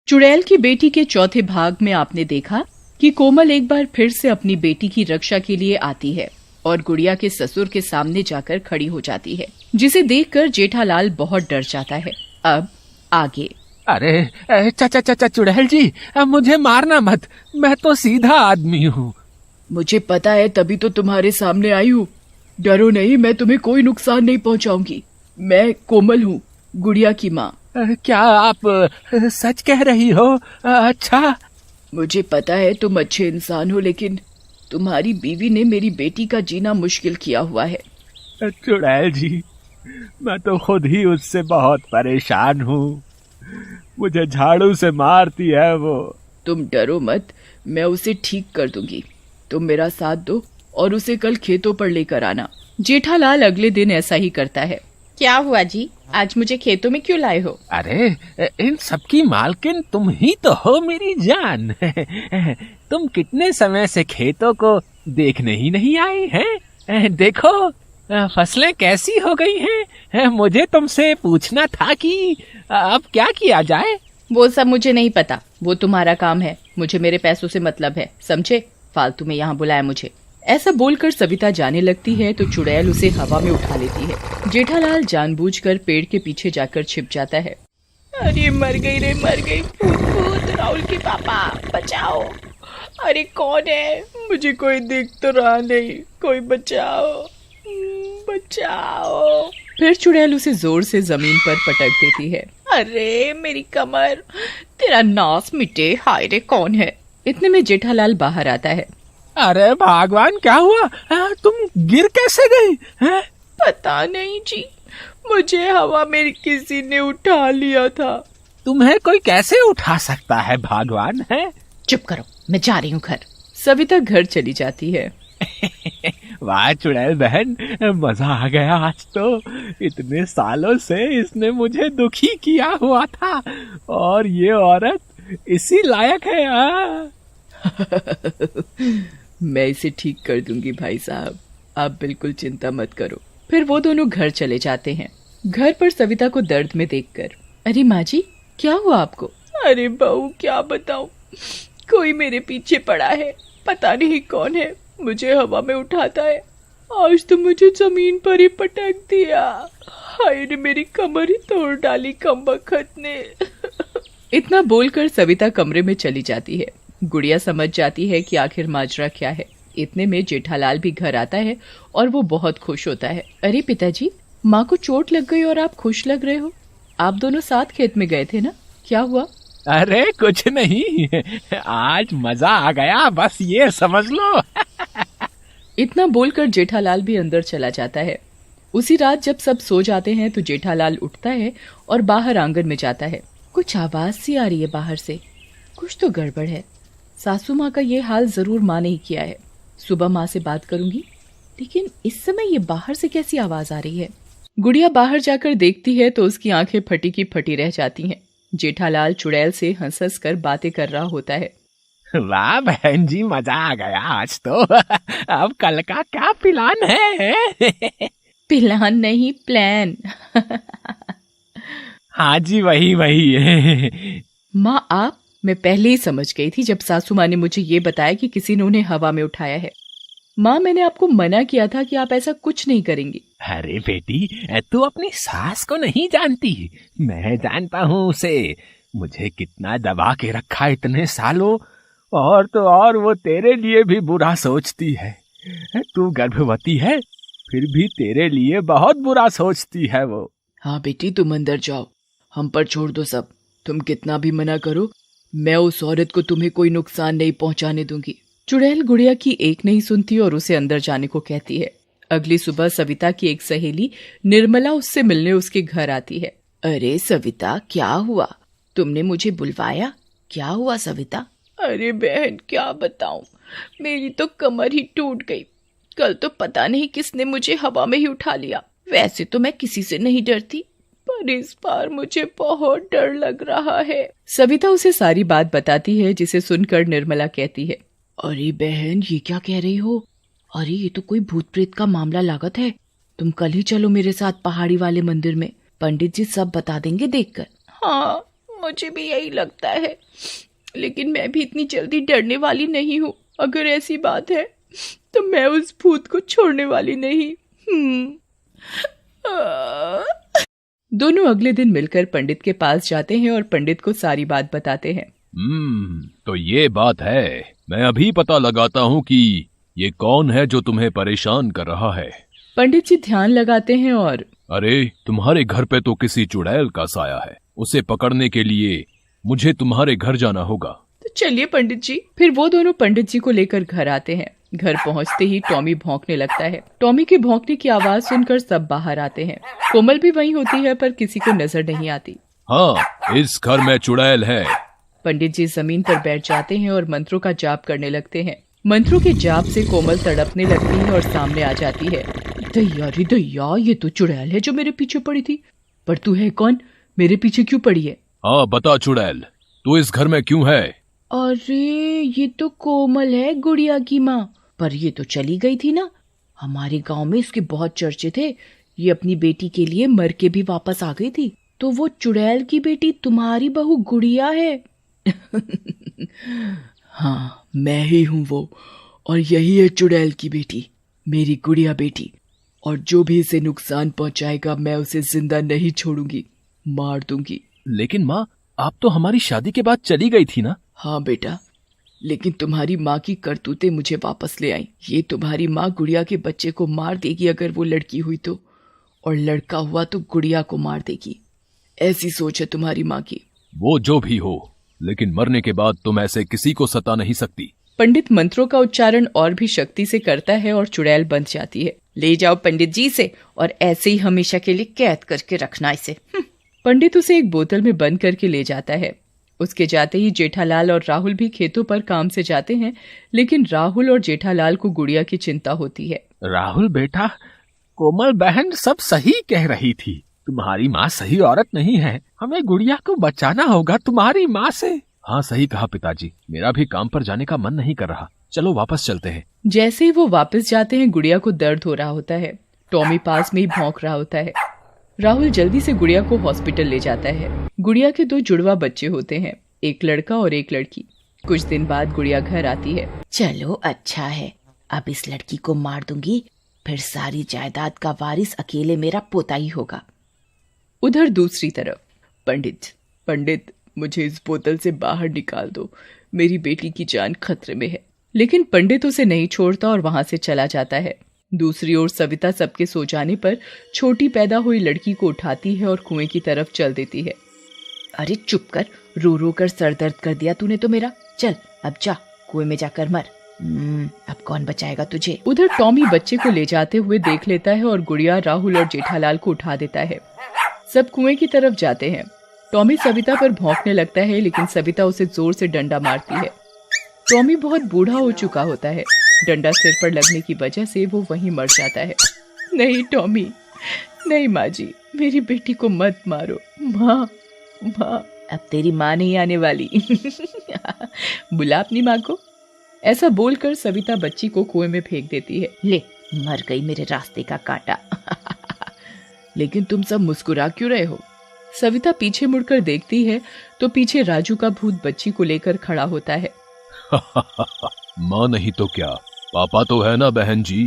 चुड़ैल की बेटी के चौथे भाग में आपने देखा कि कोमल एक बार फिर से अपनी बेटी की रक्षा के लिए आती है और गुड़िया के ससुर के सामने जाकर खड़ी हो जाती है, जिसे देखकर जेठालाल बहुत डर जाता है। अब आगे। अरे चाचा चुड़ैल जी, अब मुझे मारना मत, मैं तो सीधा आदमी हूँ। मुझे पता है, तभी तो तुम्हारे सामने आई हूँ। डरो नहीं, मैं तुम्हें कोई नुकसान नहीं पहुँचाऊंगी। मैं कोमल हूँ, गुड़िया की माँ। क्या आप सच कह रही हो? अच्छा। मुझे पता है तुम अच्छे इंसान हो, लेकिन तुम्हारी बीवी ने मेरी बेटी का जीना मुश्किल किया हुआ है। चुड़ैल जी, मैं तो खुद ही उससे बहुत परेशान हूँ। मुझे झाड़ू से मारती है वो। तुम डरो मत, मैं उसे ठीक कर दूंगी। तुम मेरा साथ दो और उसे कल खेतों पर लेकर आना। जेठालाल अगले दिन ऐसा ही करता है। क्या हुआ जी, आज मुझे खेतों में क्यों लाए हो? अरे इन सबकी मालकिन तुम ही तो हो मेरी जान। तुम कितने समय से खेतों को देखने ही नहीं आई हैं? देखो फसलें कैसी हो गई हैं। मुझे तुमसे पूछना था कि अब क्या किया जाए। वो सब मुझे नहीं पता, वो तुम्हारा काम है। मुझे मेरे पैसों से मतलब है, समझे? फालतू में यहाँ बुलाया मुझे। ऐसा बोलकर सविता जाने लगती है तो चुड़ैल उसे हवा में उठा लेती है। जेठालाल जानबूझकर पेड़ के पीछे जाकर छिप जाता है। अरे मर गई रे, मर गई। भूत राहुल के पापा, बचाओ। अरे कौन है? मुझे कोई दिख तो रहा नहीं, कोई बचाओ, बचाओ। फिर चुड़ैल उसे जोर से जमीन पर पटक देती है। अरे मेरी कमर, तेरा नाश मिटे। हाय रे, कौन है? इतने में जेठालाल बाहर आता है। अरे भगवान, क्या हुआ? तुम गिर कैसे गई? पता नहीं जी, मुझे हवा में किसी ने उठा लिया था। तुम्हें कोई कैसे उठा सकता है भगवान? है चुप करो, मैं जा रही हूँ घर। सविता घर चली जाती है। वाह चुड़ैल बहन, मजा आ गया आज तो। इतने सालों से इसने मुझे दुखी किया हुआ था और ये औरत इसी लायक है। मैं इसे ठीक कर दूंगी भाई साहब, आप बिल्कुल चिंता मत करो। फिर वो दोनों घर चले जाते हैं। घर पर सविता को दर्द में देखकर, अरे माँ जी, क्या हुआ आपको? अरे बहू, क्या बताऊं, कोई मेरे पीछे पड़ा है, पता नहीं कौन है। मुझे हवा में उठाता है, आज तो मुझे जमीन पर ही पटक दिया। हाय रे, मेरी कमर ही तोड़ डाली कमबख्त ने। इतना बोलकर सविता कमरे में चली जाती है। गुड़िया समझ जाती है कि आखिर माजरा क्या है। इतने में जेठालाल भी घर आता है और वो बहुत खुश होता है। अरे पिताजी, माँ को चोट लग गई और आप खुश लग रहे हो। आप दोनों साथ खेत में गए थे ना, क्या हुआ? अरे कुछ नहीं, आज मजा आ गया, बस ये समझ लो। इतना बोलकर जेठालाल भी अंदर चला जाता है। उसी रात जब सब सो जाते हैं तो जेठालाल उठता है और बाहर आंगन में जाता है। कुछ आवाज सी आ रही है बाहर से, कुछ तो गड़बड़ है। सासू माँ का ये हाल जरूर माँ ने ही किया है। सुबह माँ से बात करूंगी, लेकिन इस समय ये बाहर से कैसी आवाज आ रही है? गुड़िया बाहर जाकर देखती है तो उसकी आंखें फटी की फटी रह जाती हैं। जेठालाल चुड़ैल से हंस हंस कर बातें कर रहा होता है। वाह बहन जी, मजा आ गया आज तो। अब कल का क्या प्लान है? प्लान नहीं, प्लान। हाँ जी, वही। माँ आप, मैं पहले ही समझ गई थी जब सासू माँ ने मुझे ये बताया कि किसी ने उन्हें हवा में उठाया है। माँ, मैंने आपको मना किया था कि आप ऐसा कुछ नहीं करेंगी। अरे बेटी, तू अपनी सास को नहीं जानती, मैं जानता हूँ उसे। मुझे कितना दबा के रखा इतने सालों, और तो और वो तेरे लिए भी बुरा सोचती है। तू गर्भवती है, फिर भी तेरे लिए बहुत बुरा सोचती है वो। हाँ बेटी, तुम अंदर जाओ, हम पर छोड़ दो सब। तुम कितना भी मना करो, मैं उस औरत को तुम्हें कोई नुकसान नहीं पहुंचाने दूंगी। चुड़ैल गुड़िया की एक नहीं सुनती और उसे अंदर जाने को कहती है। अगली सुबह सविता की एक सहेली निर्मला उससे मिलने उसके घर आती है। अरे सविता, क्या हुआ? तुमने मुझे बुलवाया? क्या हुआ सविता? अरे बहन, क्या बताऊं, मेरी तो कमर ही टूट गई। कल तो पता नहीं किसने मुझे हवा में ही उठा लिया। वैसे तो मैं किसी से नहीं डरती, पर इस बार मुझे बहुत डर लग रहा है। सविता उसे सारी बात बताती है, जिसे सुनकर निर्मला कहती है, अरे बहन, ये क्या कह रही हो? अरे ये तो कोई भूत प्रेत का मामला लागत है। तुम कल ही चलो मेरे साथ पहाड़ी वाले मंदिर में, पंडित जी सब बता देंगे देखकर। हाँ, मुझे भी यही लगता है, लेकिन मैं भी इतनी जल्दी डरने वाली नहीं हूँ। अगर ऐसी बात है तो मैं उस भूत को छोड़ने वाली नहीं। दोनों अगले दिन मिलकर पंडित के पास जाते हैं और पंडित को सारी बात बताते हैं। तो ये बात है। मैं अभी पता लगाता हूँ कि ये कौन है जो तुम्हें परेशान कर रहा है। पंडित जी ध्यान लगाते हैं और अरे, तुम्हारे घर पे तो किसी चुड़ैल का साया है। उसे पकड़ने के लिए मुझे तुम्हारे घर जाना होगा। तो चलिए पंडित जी। फिर वो दोनों पंडित जी को लेकर घर आते हैं। घर पहुंचते ही टॉमी भौंकने लगता है। टॉमी के भौंकने की आवाज सुनकर सब बाहर आते हैं। कोमल भी वहीं होती है पर किसी को नजर नहीं आती। हाँ, इस घर में चुड़ैल है। पंडित जी जमीन पर बैठ जाते हैं और मंत्रों का जाप करने लगते हैं। मंत्रों के जाप से कोमल तड़पने लगती है और सामने आ जाती है। दैया रे दैया, ये तो चुड़ैल है जो मेरे पीछे पड़ी थी। पर तू है कौन? मेरे पीछे क्यों पड़ी है? हाँ बता चुड़ैल, तू इस घर में क्यों है? अरे ये तो कोमल है, गुड़िया की माँ। पर ये तो चली गई थी ना। हमारे गांव में इसके बहुत चर्चे थे। ये अपनी बेटी के लिए मर के भी वापस आ गई थी। तो वो चुड़ैल की बेटी तुम्हारी बहू गुड़िया है। हाँ, मैं ही हूँ वो, और यही है चुड़ैल की बेटी, मेरी गुड़िया बेटी। और जो भी इसे नुकसान पहुंचाएगा मैं उसे जिंदा नहीं छोड़ूंगी, मार दूंगी। लेकिन माँ, आप तो हमारी शादी के बाद चली गई थी ना? हाँ बेटा, लेकिन तुम्हारी माँ की करतूतें मुझे वापस ले आई। ये तुम्हारी माँ गुड़िया के बच्चे को मार देगी अगर वो लड़की हुई तो, और लड़का हुआ तो गुड़िया को मार देगी। ऐसी सोच है तुम्हारी माँ की। वो जो भी हो, लेकिन मरने के बाद तुम ऐसे किसी को सता नहीं सकती। पंडित मंत्रों का उच्चारण और भी शक्ति से करता है और चुड़ैल बंध जाती है। ले जाओ पंडित जी से, और ऐसे ही हमेशा के लिए कैद करके रखना इसे। पंडित उसे एक बोतल में बंद करके ले जाता है। उसके जाते ही जेठालाल और राहुल भी खेतों पर काम से जाते हैं, लेकिन राहुल और जेठालाल को गुड़िया की चिंता होती है। राहुल बेटा, कोमल बहन सब सही कह रही थी। तुम्हारी माँ सही औरत नहीं है। हमें गुड़िया को बचाना होगा तुम्हारी माँ से। हाँ सही कहा पिताजी, मेरा भी काम पर जाने का मन नहीं कर रहा। चलो वापस चलते हैं। जैसे ही वो वापस जाते हैं, गुड़िया को दर्द हो रहा होता है। टॉमी पास में ही भौंक रहा होता है। राहुल जल्दी से गुड़िया को हॉस्पिटल ले जाता है। गुड़िया के 2 जुड़वा बच्चे होते हैं, एक लड़का और एक लड़की। कुछ दिन बाद गुड़िया घर आती है। चलो अच्छा है, अब इस लड़की को मार दूंगी, फिर सारी जायदाद का वारिस अकेले मेरा पोता ही होगा। उधर दूसरी तरफ पंडित, मुझे इस बोतल से बाहर निकाल दो, मेरी बेटी की जान खतरे में है। लेकिन पंडित उसे नहीं छोड़ता और वहां से चला जाता है। दूसरी ओर सविता सबके सो जाने पर छोटी पैदा हुई लड़की को उठाती है और कुएं की तरफ चल देती है। अरे चुप कर, रो रो कर सर दर्द कर दिया तूने तो मेरा। चल अब जा, कुएं में जाकर मर। अब कौन बचाएगा तुझे। उधर टॉमी बच्चे को ले जाते हुए देख लेता है और गुड़िया राहुल और जेठालाल को उठा देता है। सब कुएं की तरफ जाते हैं। टॉमी सविता पर भौंकने लगता है, लेकिन सविता उसे जोर से डंडा मारती है। टॉमी बहुत बूढ़ा हो चुका होता है। डंडा सिर पर लगने की वजह से वो वहीं मर जाता है। नहीं टॉमी, नहीं माँ जी, मेरी बेटी को मत मारो। माँ, अब तेरी माँ नहीं आने वाली। बुला अपनी माँ को। ऐसा बोलकर सविता बच्ची को कुएं में फेंक देती है। ले, मर गई मेरे रास्ते का कांटा। लेकिन तुम सब मुस्कुरा क्यों रहे हो? सविता पीछे मुड़कर देखती है तो पीछे राजू का भूत बच्ची को लेकर खड़ा होता है। माँ नहीं तो क्या, पापा तो है ना बहन जी।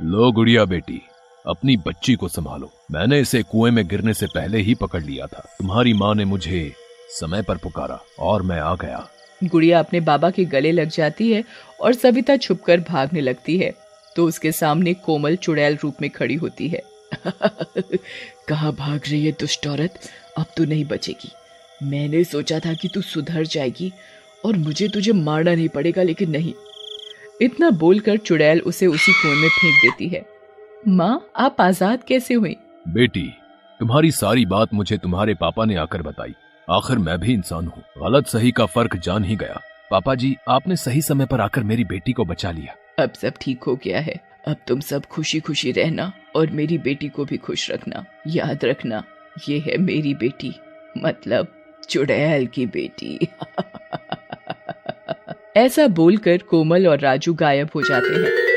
लो गुड़िया बेटी, अपनी बच्ची को संभालो। मैंने इसे कुएं में गिरने से पहले ही पकड़ लिया था। तुम्हारी माँ ने मुझे समय पर पुकारा और मैं आ गया। गुड़िया अपने बाबा के गले लग जाती है और सविता छुपकर भागने लगती है तो उसके सामने कोमल चुड़ैल रूप में खड़ी होती है। कहाँ भाग रही है दुष्ट औरत, अब तो नहीं बचेगी। मैंने सोचा था कि तू सुधर जाएगी और मुझे तुझे मारना नहीं पड़ेगा, लेकिन नहीं। इतना बोलकर चुड़ैल उसे उसी कुएं में फेंक देती है। माँ, आप आजाद कैसे हुई? बेटी, तुम्हारी सारी बात मुझे तुम्हारे पापा ने आकर बताई। आखिर मैं भी इंसान हूँ, गलत सही का फर्क जान ही गया। पापा जी, आपने सही समय पर आकर मेरी बेटी को बचा लिया। अब सब ठीक हो गया है। अब तुम सब खुशी खुशी रहना और मेरी बेटी को भी खुश रखना। याद रखना, ये है मेरी बेटी, मतलब चुड़ैल की बेटी। ऐसा बोलकर कोमल और राजू गायब हो जाते हैं।